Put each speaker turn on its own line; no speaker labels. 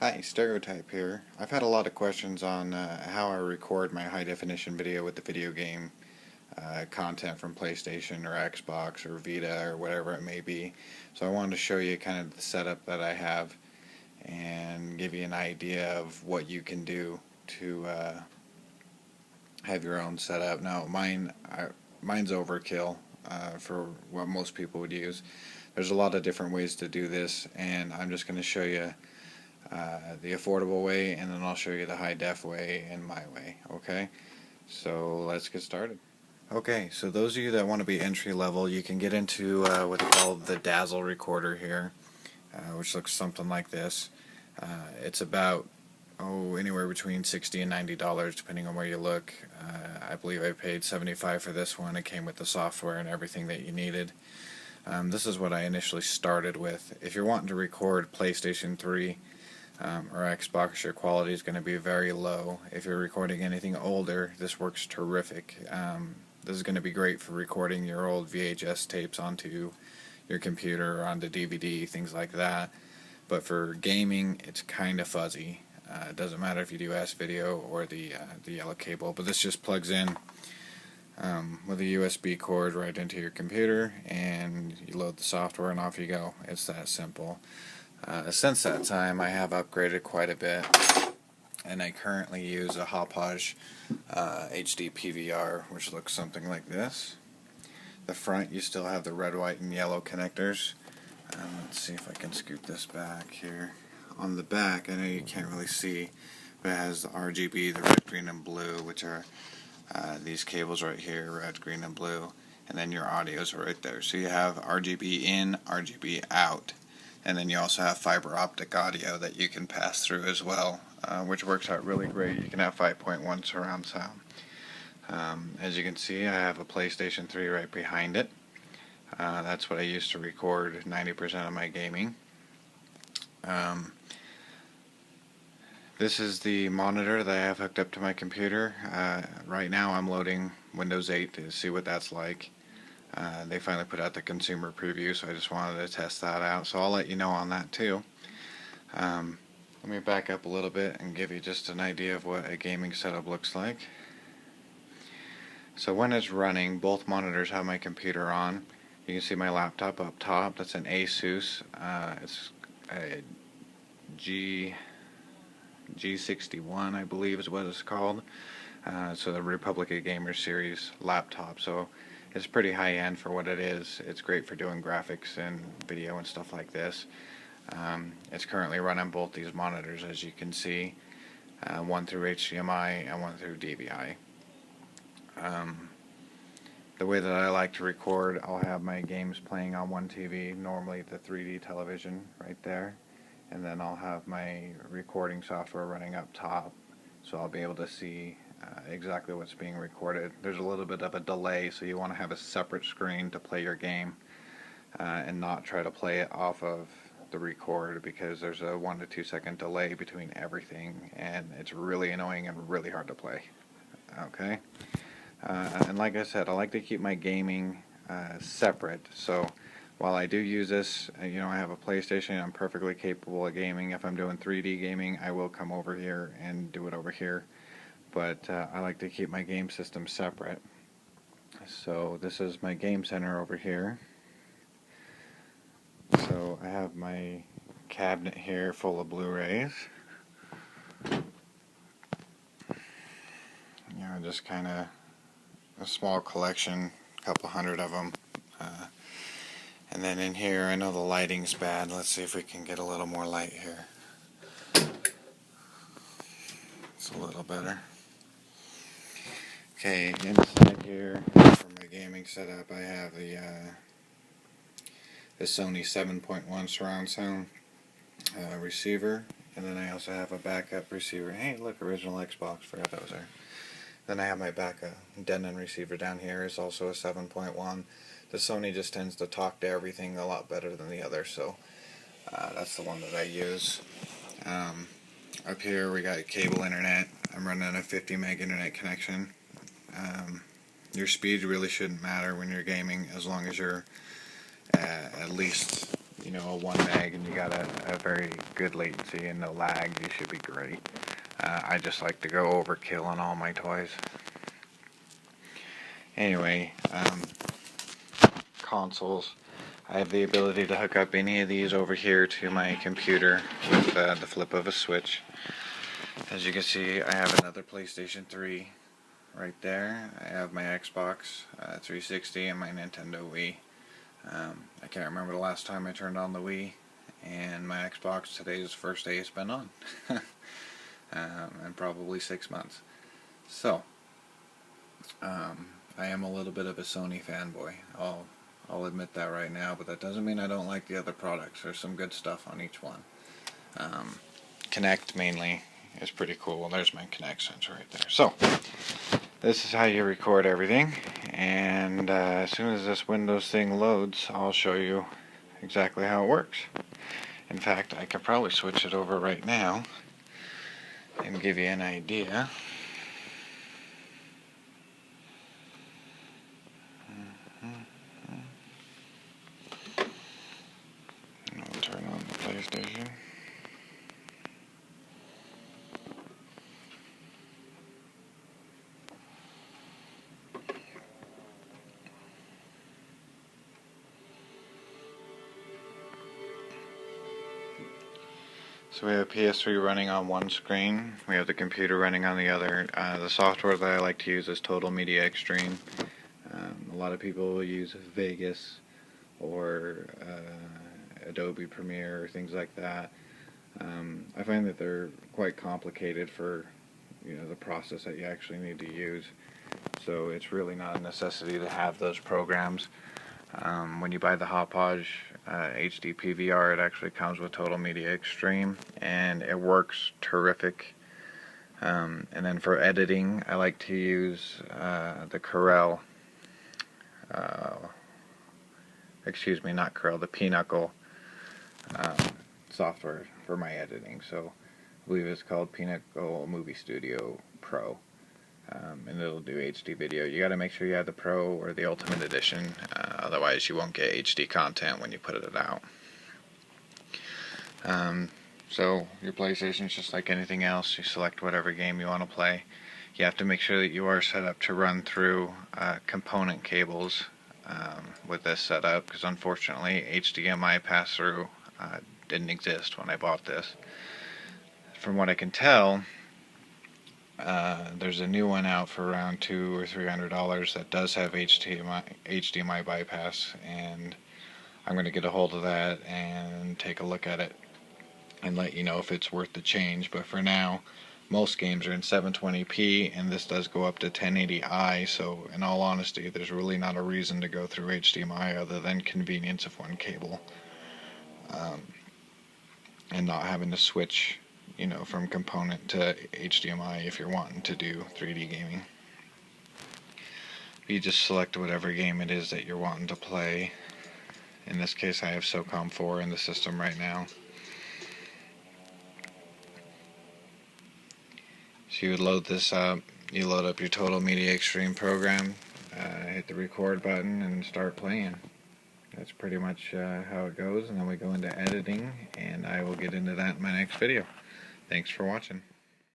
Hi, Stereotype here. I've had a lot of questions on how I record my high definition video with the video game content from PlayStation or Xbox or Vita or whatever it may be. So I wanted to show you kind of the setup that I have and give you an idea of what you can do to have your own setup. Now mine's overkill for what most people would use. There's a lot of different ways to do this, and I'm just going to show you the affordable way, and then I'll show you the high def way and my way. Okay, so let's get started. Okay, so those of you that want to be entry level, you can get into what they call the Dazzle recorder here, which looks something like this. It's about anywhere between $60 and $90 depending on where you look. I believe I paid $75 for this one. It came with the software and everything that you needed. This is what I initially started with. If you're wanting to record PlayStation 3 or Xbox, your quality is going to be very low. If you're recording anything older, this works terrific. This is going to be great for recording your old VHS tapes onto your computer or onto DVD, things like that. But for gaming, it's kind of fuzzy. It doesn't matter if you do S-video or the yellow cable, but this just plugs in with a USB cord right into your computer, and you load the software and off you go. It's that simple. Since that time, I have upgraded quite a bit, and I currently use a Hauppauge HD PVR, which looks something like this. The front, you still have the red, white, and yellow connectors. Let's see if I can scoot this back here. On the back, I know you can't really see, but it has the RGB, the red, green, and blue, which are these cables right here, red, green, and blue, and then your audio's right there. So you have RGB in, RGB out, and then you also have fiber optic audio that you can pass through as well, which works out really great. You can have 5.1 surround sound. As you can see, I have a PlayStation 3 right behind it. That's what I use to record 90% of my gaming. This is the monitor that I have hooked up to my computer. Right now I'm loading Windows 8 to see what that's like. They finally put out the consumer preview, so I just wanted to test that out. So I'll let you know on that too. Let me back up a little bit and give you just an idea of what a gaming setup looks like. So when it's running, both monitors have my computer on. You can see my laptop up top. That's an Asus. It's a G61, I believe is what it's called. So the Republic of Gamers series laptop. So it's pretty high end for what it is. It's great for doing graphics and video and stuff like this. It's currently running both these monitors, as you can see, one through HDMI and one through DVI. The way that I like to record, I'll have my games playing on one TV, normally the 3D television right there, and then I'll have my recording software running up top, so I'll be able to see exactly what's being recorded. There's a little bit of a delay, so you want to have a separate screen to play your game and not try to play it off of the record, because there's a 1 to 2 second delay between everything, and it's really annoying and really hard to play. Okay, and like I said, I like to keep my gaming separate. So while I do use this, I have a PlayStation. I'm perfectly capable of gaming. If I'm doing 3D gaming, I will come over here and do it over here. But I like to keep my game system separate. So this is my game center over here. So I have my cabinet here full of Blu-rays. Just kind of a small collection, a couple hundred of them. And then in here, I know the lighting's bad. Let's see if we can get a little more light here. It's a little better. Okay, inside here for my gaming setup, I have the Sony 7.1 surround sound receiver, and then I also have a backup receiver. Hey, look, original Xbox. Forgot that was there. Then I have my backup Denon receiver down here. It's also a 7.1. The Sony just tends to talk to everything a lot better than the other, so that's the one that I use. Up here we got cable internet. I'm running a 50 meg internet connection. Your speed really shouldn't matter when you're gaming, as long as you're at least you know, a 1 meg and you got a very good latency and no lag, you should be great. I just like to go overkill on all my toys. Anyway, consoles. I have the ability to hook up any of these over here to my computer with the flip of a switch. As you can see, I have another PlayStation 3 right there. I have my Xbox 360 and my Nintendo Wii. I can't remember the last time I turned on the Wii, and my Xbox today is the first day it's been on. And probably 6 months. So, I am a little bit of a Sony fanboy. I'll admit that right now, but that doesn't mean I don't like the other products. There's some good stuff on each one. Kinect mainly is pretty cool. Well, there's my Kinect sensor right there. So, this is how you record everything, and as soon as this Windows thing loads, I'll show you exactly how it works. In fact, I could probably switch it over right now and give you an idea. I'll turn on the PlayStation. So we have PS3 running on one screen, we have the computer running on the other. The software that I like to use is Total Media Extreme. A lot of people will use Vegas or Adobe Premiere or things like that. I find that they're quite complicated for the process that you actually need to use. So it's really not a necessity to have those programs. When you buy the Hauppauge HD PVR, it actually comes with Total Media Extreme, and it works terrific. And then for editing, I like to use the Corel, the Pinnacle software for my editing. So I believe it's called Pinnacle Movie Studio Pro. And it'll do HD video. You gotta make sure you have the Pro or the Ultimate Edition, otherwise you won't get HD content when you put it out. So your PlayStation is just like anything else. You select whatever game you want to play. You have to make sure that you are set up to run through component cables with this setup, because unfortunately HDMI pass-through didn't exist when I bought this. From what I can tell, there's a new one out for around $200 or $300 that does have HDMI bypass, and I'm going to get a hold of that and take a look at it and let you know if it's worth the change. But for now, most games are in 720p, and this does go up to 1080i, so in all honesty, there's really not a reason to go through HDMI other than convenience of one cable, and not having to switch from component to HDMI if you're wanting to do 3D gaming. You just select whatever game it is that you're wanting to play. In this case, I have SOCOM 4 in the system right now. So you would load this up, you load up your Total Media Extreme program, hit the record button and start playing. That's pretty much how it goes, and then we go into editing, and I will get into that in my next video. Thanks for watching.